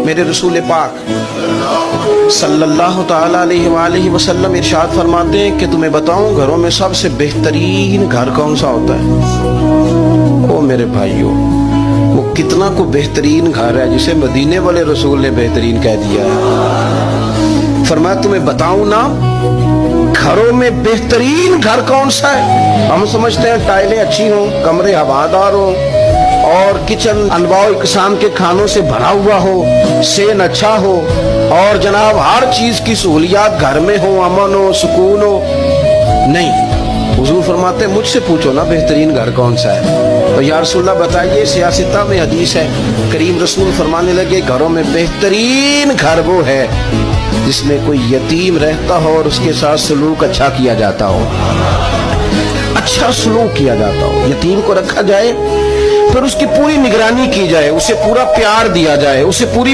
میرے رسول پاک صلی اللہ علیہ وآلہ وسلم ارشاد فرماتے ہیں کہ تمہیں بتاؤں گھروں میں سب سے بہترین گھر کون سا ہوتا ہے؟ او میرے بھائیوں، وہ کتنا کو بہترین گھر ہے جسے مدینے والے رسول نے بہترین کہہ دیا ہے۔ فرمایا تمہیں بتاؤں نا گھروں میں بہترین گھر کون سا ہے؟ ہم سمجھتے ہیں ٹائلیں اچھی ہوں، کمرے ہوادار ہوں اور کچن انواع اقسام کے کھانوں سے بھرا ہوا ہو، سین اچھا ہو اور جناب ہر چیز کی سہولیات گھر میں ہو، امن ہو، سکون ہو۔ نہیں، حضور فرماتے ہیں مجھ سے پوچھو نا بہترین گھر کون سا ہے؟ تو یا رسول اللہ بتائیے، سیاستہ میں حدیث ہے، کریم رسول فرمانے لگے گھروں میں بہترین گھر وہ ہے جس میں کوئی یتیم رہتا ہو اور اس کے ساتھ سلوک اچھا کیا جاتا ہو، اچھا سلوک کیا جاتا ہو، یتیم کو رکھا جائے، پھر اس کی پوری نگرانی کی جائے، اسے پورا پیار دیا جائے، اسے پوری